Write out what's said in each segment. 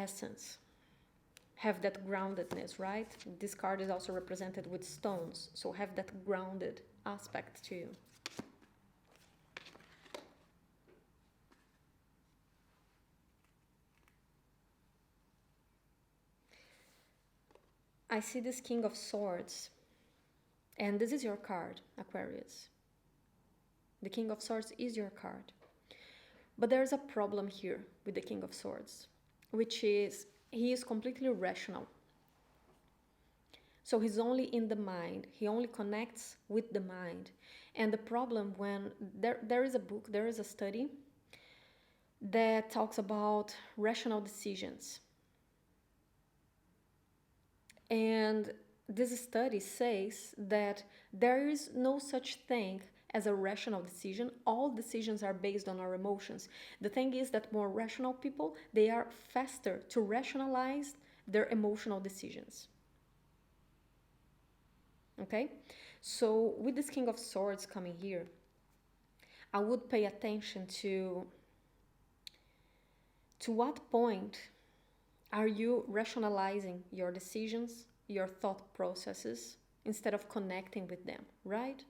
essence. Have that groundedness, right? This card is also represented with stones, so have that grounded aspect to you. I see this King of Swords, and this is your card, Aquarius. The King of Swords is your card. But there's a problem here with the King of Swords, which is he is completely rational. So he's only in the mind. He only connects with the mind. And the problem when there is a book, there is a study that talks about rational decisions. And this study says that there is no such thing as a rational decision. All decisions are based on our emotions. The thing is that more rational people, they are faster to rationalize their emotional decisions. Okay? So with this King of Swords coming here, I would pay attention to what point are you rationalizing your decisions, your thought processes, instead of connecting with them, right?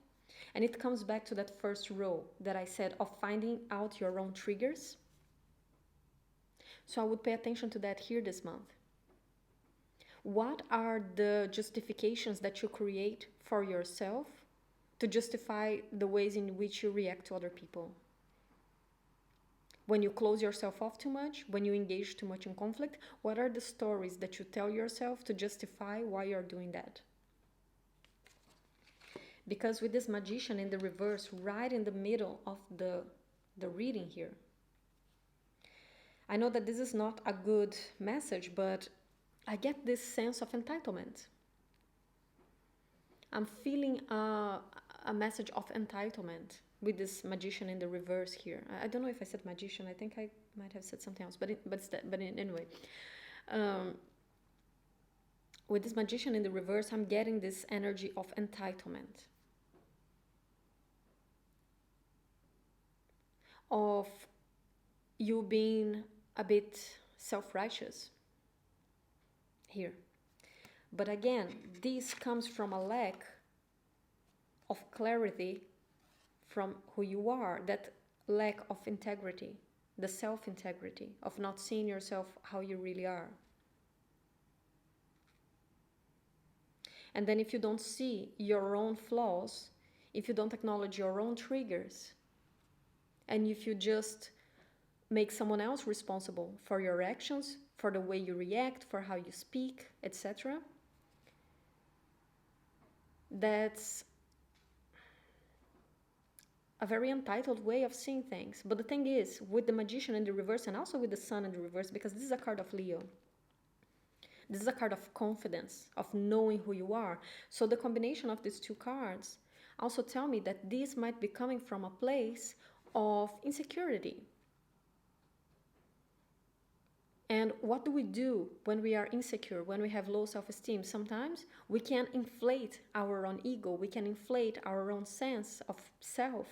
And it comes back to that first row that I said of finding out your own triggers. So I would pay attention to that here this month. What are the justifications that you create for yourself to justify the ways in which you react to other people? When you close yourself off too much, when you engage too much in conflict, what are the stories that you tell yourself to justify why you're doing that? Because with this Magician in the reverse, right in the middle of the reading here, I know that this is not a good message, but I get this sense of entitlement. I'm feeling a message of entitlement with this Magician in the reverse here. I don't know if I said Magician. I think I might have said something else, but anyway. With this Magician in the reverse, I'm getting this energy of entitlement. Of you being a bit self-righteous here. But again, this comes from a lack of clarity from who you are, that lack of integrity, the self-integrity, of not seeing yourself how you really are. And then if you don't see your own flaws, if you don't acknowledge your own triggers, and if you just make someone else responsible for your actions, for the way you react, for how you speak, etc., that's a very entitled way of seeing things. But the thing is, with the Magician in the reverse and also with the Sun in the reverse, because this is a card of Leo, this is a card of confidence, of knowing who you are. So the combination of these two cards also tell me that this might be coming from a place of insecurity. And what do we do when we are insecure, when we have low self-esteem? Sometimes we can inflate our own ego, we can inflate our own sense of self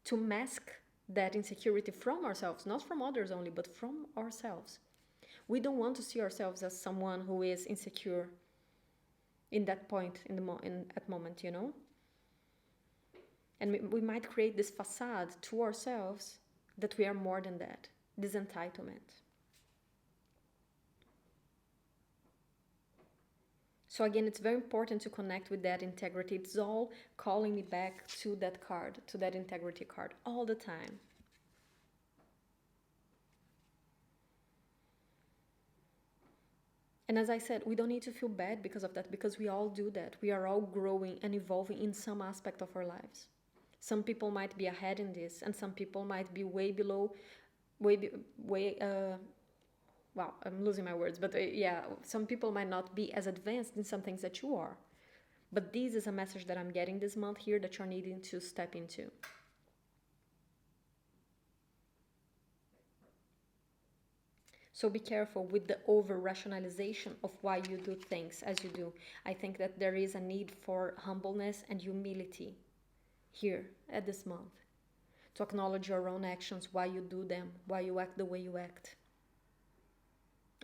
to mask that insecurity from ourselves, not from others only, but from ourselves. We don't want to see ourselves as someone who is insecure in that point, in that moment, you know? And we might create this facade to ourselves that we are more than that, this entitlement. So again, it's very important to connect with that integrity. It's all calling me back to that card, to that integrity card, all the time. And as I said, we don't need to feel bad because of that, because we all do that. We are all growing and evolving in some aspect of our lives. Some people might be ahead in this, and some people might be way below, wow, I'm losing my words, but yeah, some people might not be as advanced in some things that you are. But this is a message that I'm getting this month here that you're needing to step into. So be careful with the over-rationalization of why you do things as you do. I think that there is a need for humbleness and humility here at this month, to acknowledge your own actions, why you do them, why you act the way you act.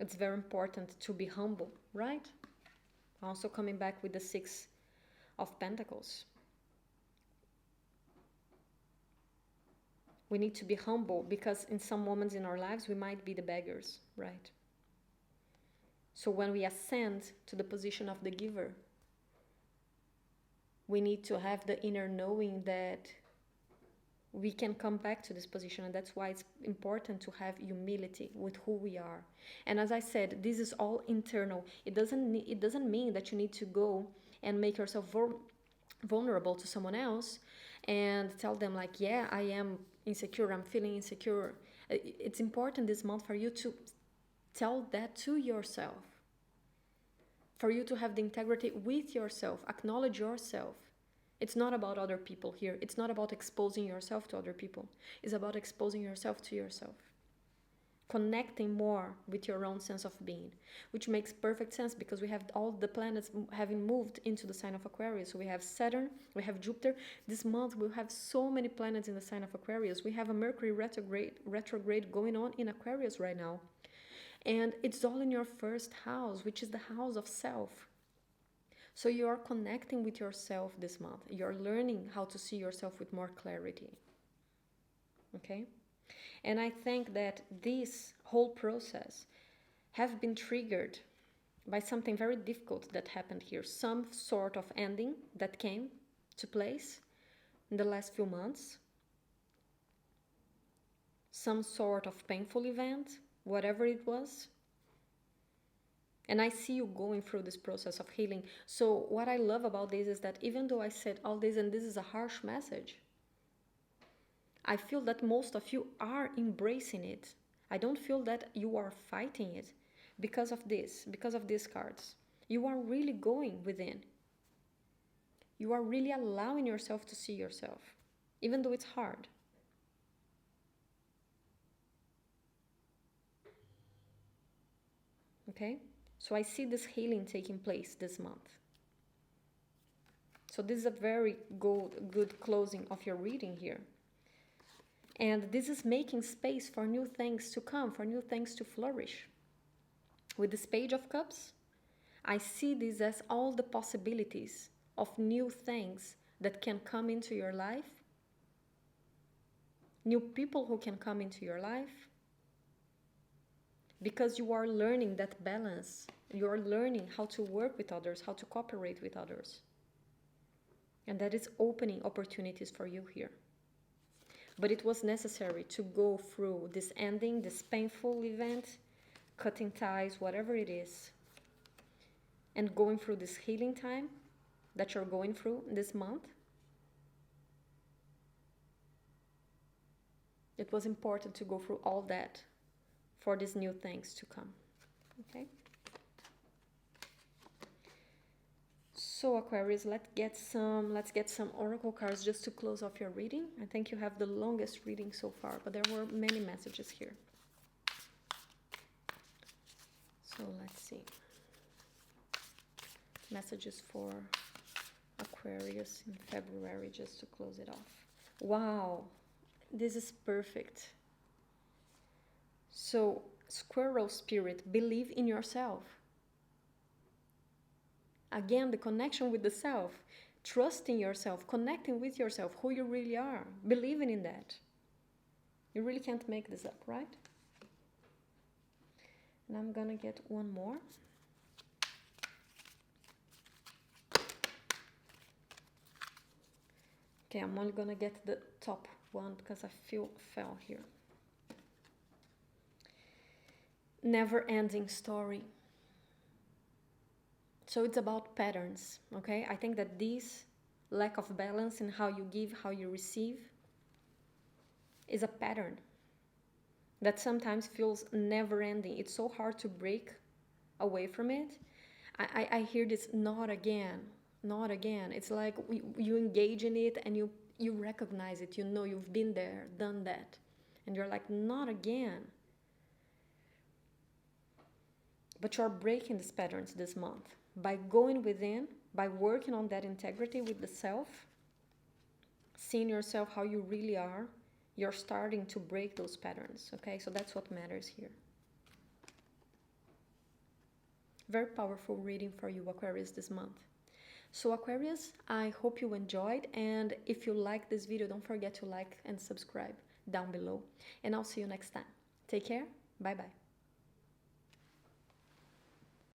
It's very important to be humble, right? Also coming back with the Six of Pentacles. We need to be humble because in some moments in our lives we might be the beggars, right? So when we ascend to the position of the giver, we need to have the inner knowing that we can come back to this position, and that's why it's important to have humility with who we are. And as I said, this is all internal. It doesn't mean that you need to go and make yourself vulnerable to someone else and tell them like, yeah, I am insecure, I'm feeling insecure. It's important this month for you to tell that to yourself, for you to have the integrity with yourself, acknowledge yourself. It's not about other people here. It's not about exposing yourself to other people. It's about exposing yourself to yourself. Connecting more with your own sense of being, which makes perfect sense because we have all the planets having moved into the sign of Aquarius. So we have Saturn, we have Jupiter. This month we'll have so many planets in the sign of Aquarius. We have a Mercury retrograde going on in Aquarius right now. And it's all in your first house, which is the house of self. So you are connecting with yourself this month. You're learning how to see yourself with more clarity. Okay? And I think that this whole process have been triggered by something very difficult that happened here. Some sort of ending that came to place in the last few months. Some sort of painful event, whatever it was. And I see you going through this process of healing. So what I love about this is that even though I said all this and this is a harsh message, I feel that most of you are embracing it. I don't feel that you are fighting it because of these cards. You are really going within. You are really allowing yourself to see yourself, even though it's hard. Okay? So I see this healing taking place this month. So this is a very good closing of your reading here. And this is making space for new things to come, for new things to flourish. With this Page of Cups, I see this as all the possibilities of new things that can come into your life, new people who can come into your life, because you are learning that balance. You are learning how to work with others, how to cooperate with others. And that is opening opportunities for you here. But it was necessary to go through this ending, this painful event, cutting ties, whatever it is, and going through this healing time that you're going through this month. It was important to go through all that for these new things to come. Okay? So Aquarius, let's get some oracle cards just to close off your reading. I think you have the longest reading so far, but there were many messages here. So let's see. Messages for Aquarius in February, just to close it off. Wow, this is perfect. So, squirrel spirit, believe in yourself. Again, the connection with the self, trusting yourself, connecting with yourself, who you really are, believing in that. You really can't make this up, right? And I'm gonna get one more. Okay, I'm only gonna get the top one because I fell here. Never-ending story. So it's about patterns, okay? I think that this lack of balance in how you give, how you receive, is a pattern that sometimes feels never-ending. It's so hard to break away from it. I hear this, not again, not again. It's like you engage in it and you recognize it. You know you've been there, done that. And you're like, not again. But you're breaking these patterns this month. By going within, by working on that integrity with the self, seeing yourself how you really are, you're starting to break those patterns, okay? So that's what matters here. Very powerful reading for you, Aquarius, this month. So Aquarius, I hope you enjoyed, and if you like this video, don't forget to like and subscribe down below, and I'll see you next time. Take care. Bye bye.